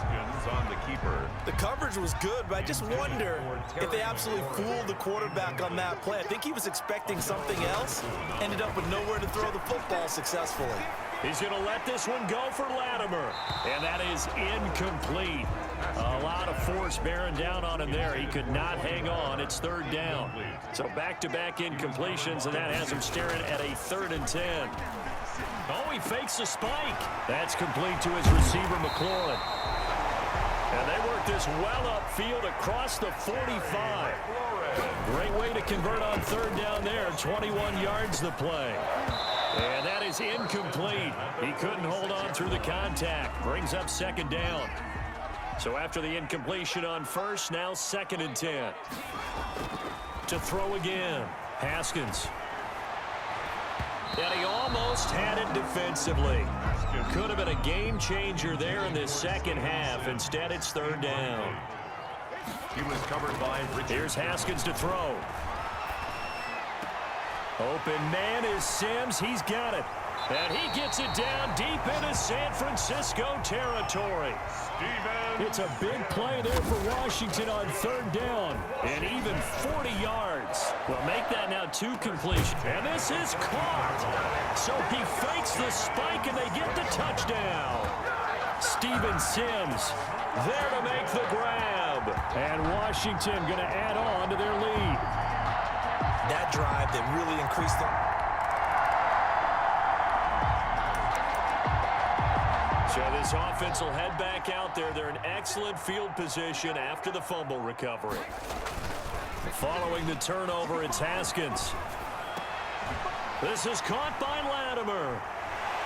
On the keeper. The coverage was good, but I just wonder if they absolutely fooled the quarterback on that play. I think he was expecting something else. Ended up with nowhere to throw the football successfully. He's going to let this one go for Latimer. And that is incomplete. A lot of force bearing down on him there. He could not hang on. It's 3rd down. So back-to-back incompletions, and that has him staring at a 3rd and 10. Oh, he fakes a spike. That's complete to his receiver, McLaurin. And they work this well upfield across the 45. Great way to convert on 3rd down there. 21 yards the play. And that is incomplete. He couldn't hold on through the contact. Brings up 2nd down. So after the incompletion on first, now 2nd and 10. To throw again, Haskins. And he almost had it defensively. Could have been a game changer there in this second half. Instead, it's 3rd down. He was covered by Richard. Here's Haskins to throw. Open man is Sims. He's got it. And he gets it down deep into San Francisco territory. It's a big play there for Washington on 3rd down. And even 40 yards. Well, make that now 2 completions. And this is caught. So he fakes the spike and they get the touchdown. Steven Sims there to make the grab. And Washington going to add on to their lead. That drive that really increased the... So this offense will head back out there. They're in excellent field position after the fumble recovery. Following the turnover, it's Haskins. This is caught by Latimer.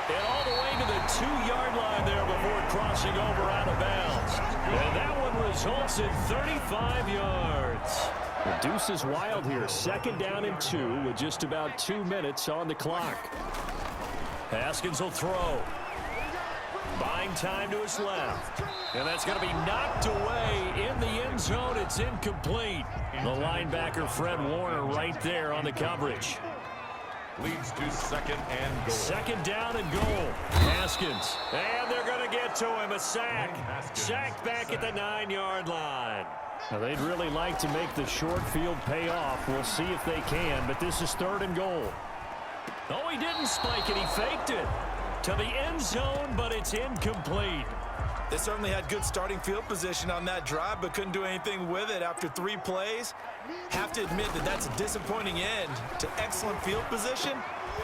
And all the way to the 2-yard line there before crossing over out of bounds. And that one results in 35 yards. The deuce is wild here. 2nd down and 2 with just about 2 minutes on the clock. Haskins will throw. Buying time to his left. And that's going to be knocked away in the end zone. It's incomplete. The linebacker, Fred Warner, right there on the coverage. Leads to 2nd and goal. 2nd down and goal. Haskins. And they're going to get to him. A sack. Sacked back at the 9-yard line. Now, they'd really like to make the short field pay off. We'll see if they can, but this is 3rd and goal. Oh, he didn't spike it. He faked it to the end zone, but it's incomplete. They certainly had good starting field position on that drive, but couldn't do anything with it after 3 plays. Have to admit that that's a disappointing end to excellent field position.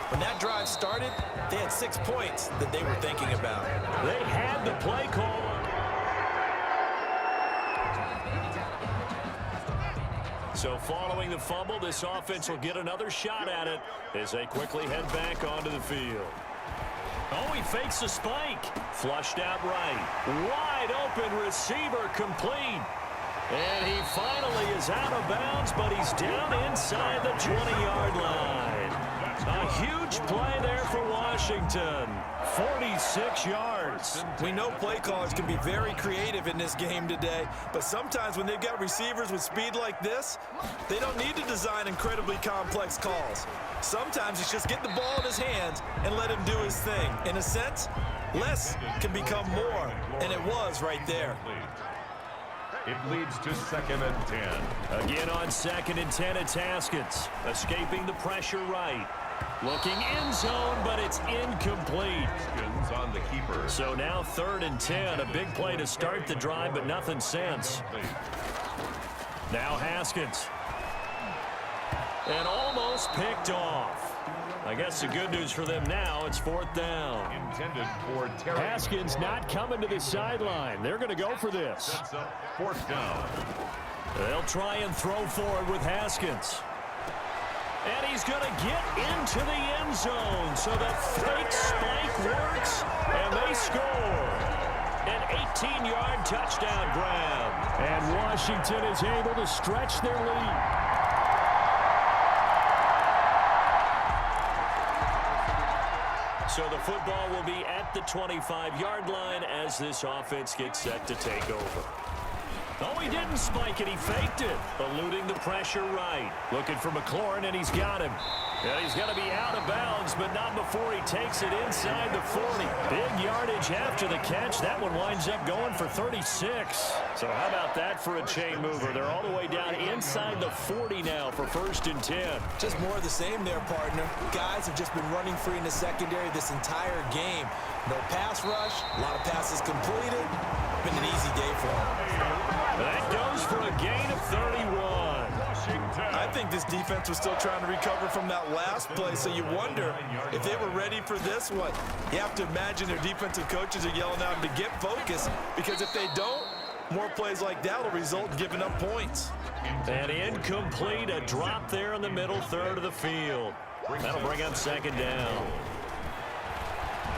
When that drive started, they had 6 points that they were thinking about. They had the play call. So following the fumble, this offense will get another shot at it as they quickly head back onto the field. Oh, he fakes a spike. Flushed out right. Wide open receiver complete. And he finally is out of bounds, but he's down inside the 20-yard line. A huge play there for Washington. 46 yards. We know play callers can be very creative in this game today, but sometimes when they've got receivers with speed like this, they don't need to design incredibly complex calls. Sometimes it's just get the ball in his hands and let him do his thing. In a sense, less can become more, and it was right there. It leads to 2nd and 10. Again on 2nd and 10, it's Haskins. Escaping the pressure right. Looking end zone, but it's incomplete. Haskins on the keeper. So now 3rd and 10. A big play to start the drive, but nothing since. Now Haskins. And almost picked off. I guess the good news for them now, it's 4th down. Intended for Terry. Haskins not coming to the sideline. They're going to go for this. Sets up 4th down. They'll try and throw forward with Haskins. And he's going to get into the end zone. So the fake spike works, and they score. An 18-yard touchdown grab. And Washington is able to stretch their lead. So the football will be at the 25-yard line as this offense gets set to take over. Oh, he didn't spike it. He faked it. Eluding the pressure right. Looking for McLaurin, and he's got him. And he's going to be out of bounds, but not before he takes it inside the 40. Big yardage after the catch. That one winds up going for 36. So how about that for a chain mover? They're all the way down inside the 40 now for 1st and 10. Just more of the same there, partner. Guys have just been running free in the secondary this entire game. No pass rush, a lot of passes completed. Been an easy day for them. That goes for a gain of 31. I think this defense was still trying to recover from that last play, so you wonder if they were ready for this one. You have to imagine their defensive coaches are yelling at them to get focused, because if they don't, more plays like that will result in giving up points. And incomplete, a drop there in the middle 3rd of the field. That'll bring up 2nd down.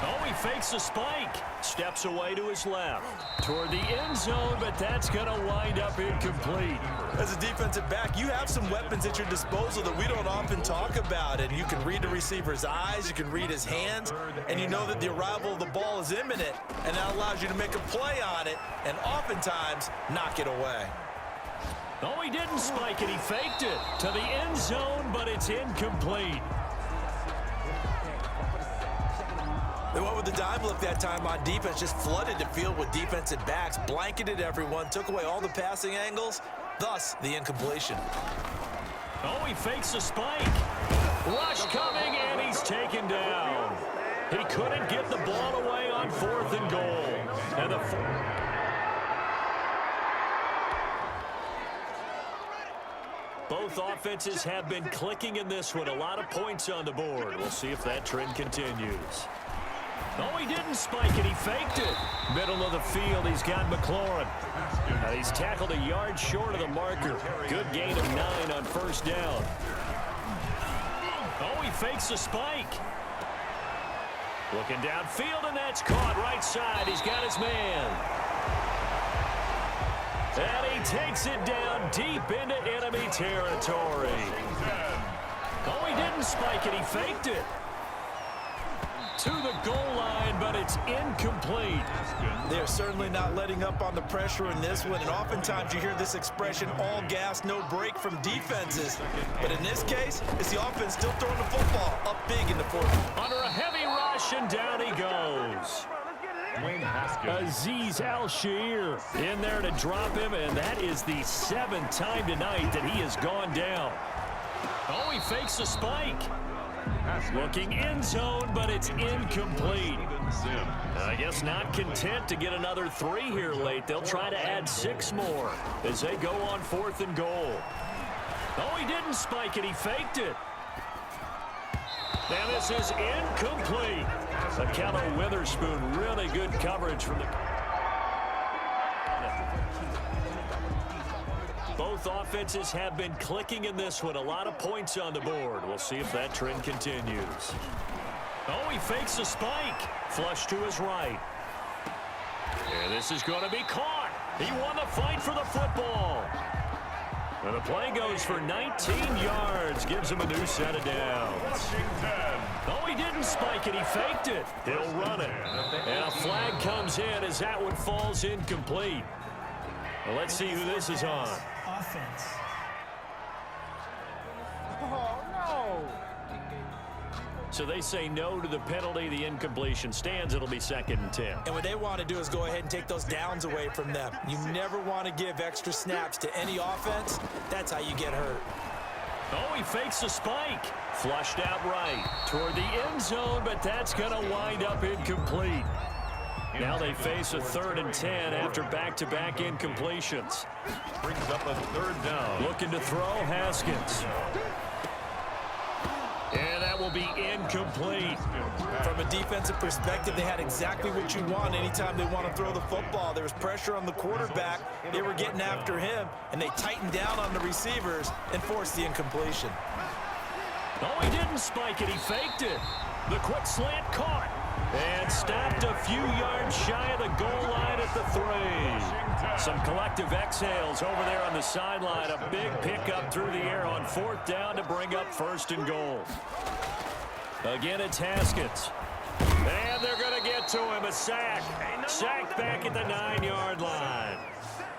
Oh, he fakes the spike. Steps away to his left. Toward the end zone, but that's going to wind up incomplete. As a defensive back, you have some weapons at your disposal that we don't often talk about. And you can read the receiver's eyes, you can read his hands, and you know that the arrival of the ball is imminent. And that allows you to make a play on it and oftentimes knock it away. Oh, he didn't spike it. He faked it to the end zone, but it's incomplete. They went with the dime look that time on defense, just flooded the field with defensive backs, blanketed everyone, took away all the passing angles, thus the incompletion. Oh, he fakes the spike. Rush coming, and he's taken down. He couldn't get the ball away on 4th and goal. And the both offenses have been clicking in this one. A lot of points on the board. We'll see if that trend continues. Oh, he didn't spike it. He faked it. Middle of the field, he's got McLaurin. He's tackled a yard short of the marker. Good gain of 9 on 1st down. Oh, he fakes the spike. Looking downfield, and that's caught right side. He's got his man. And he takes it down deep into enemy territory. Oh, he didn't spike it. He faked it. To the goal line, but it's incomplete. They're certainly not letting up on the pressure in this one, and oftentimes you hear this expression, all gas, no break from defenses. But in this case, it's the offense still throwing the football up big in the 4th. Under a heavy rush, and down he goes. Azeez Al-Shaair in there to drop him, and that is the 7th time tonight that he has gone down. Oh, he fakes the spike. Looking end zone, but it's incomplete. I guess not content to get another 3 here late. They'll try to add 6 more as they go on 4th and goal. Oh, he didn't spike it. He faked it. And this is incomplete. Akello Witherspoon, really good coverage from the... Both offenses have been clicking in this one. A lot of points on the board. We'll see if that trend continues. Oh, he fakes the spike. Flush to his right. And this is going to be caught. He won the fight for the football. And the play goes for 19 yards. Gives him a new set of downs. Oh, he didn't spike it. He faked it. He'll run it. And a flag comes in as that one falls incomplete. Well, let's see who this is on. Offense. Oh, no. So they say no to the penalty. The incompletion stands. It'll be 2nd and 10. And what they want to do is go ahead and take those downs away from them. You never want to give extra snaps to any offense. That's how you get hurt. Oh, he fakes the spike. Flushed out right toward the end zone, but that's going to wind up incomplete. Now they face a 3rd and 10 after back-to-back incompletions. Brings up a 3rd down. Looking to throw, Haskins. And that will be incomplete. From a defensive perspective, they had exactly what you want anytime they want to throw the football. There was pressure on the quarterback. They were getting after him, and they tightened down on the receivers and forced the incompletion. Oh, he didn't spike it. He faked it. The quick slant caught. And stopped a few yards shy of the goal line at the 3. Some collective exhales over there on the sideline. A big pickup through the air on 4th down to bring up 1st and goal. Again, it's Haskins. And they're going to get to him. A sack. Sacked back at the 9-yard line.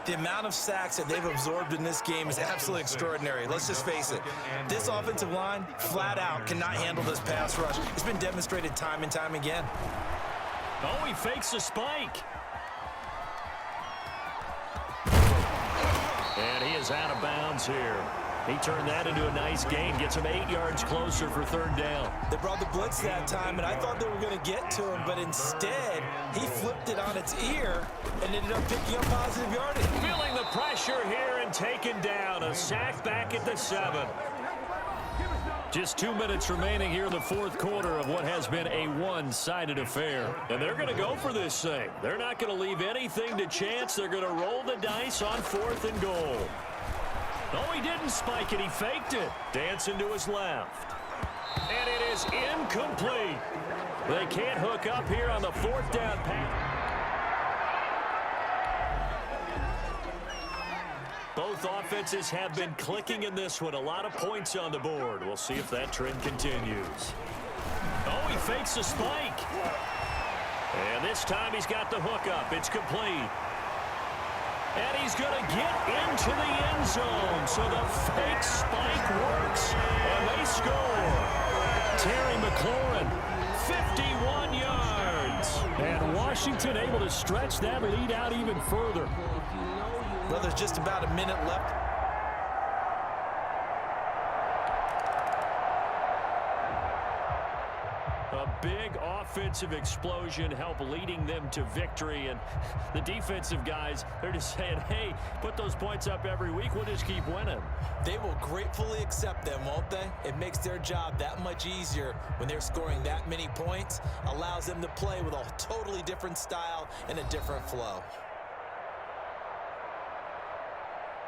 The amount of sacks that they've absorbed in this game is absolutely extraordinary. Let's just face it. This offensive line, flat out, cannot handle this pass rush. It's been demonstrated time and time again. Oh, he fakes the spike. And he is out of bounds here. He turned that into a nice gain, gets him 8 yards closer for 3rd down. They brought the blitz that time, and I thought they were going to get to him, but instead, he flipped it on its ear and ended up picking up positive yardage. Feeling the pressure here and taken down. A sack back at the 7. Just 2 minutes remaining here in the 4th quarter of what has been a one-sided affair. And they're going to go for this thing. They're not going to leave anything to chance. They're going to roll the dice on 4th and goal. Oh, he didn't spike it. He faked it. Dancing to his left. And it is incomplete. They can't hook up here on the fourth down pass. Both offenses have been clicking in this one. A lot of points on the board. We'll see if that trend continues. Oh, he fakes the spike. And this time he's got the hook up. It's complete. And he's going to get into the end zone. So the fake spike works, and they score. Terry McLaurin, 51 yards. And Washington able to stretch that lead out even further. Well, there's just about a minute left. A big offensive explosion helped leading them to victory. And the defensive guys, they're just saying, hey, put those points up every week. We'll just keep winning. They will gratefully accept them, won't they? It makes their job that much easier when they're scoring that many points. Allows them to play with a totally different style and a different flow.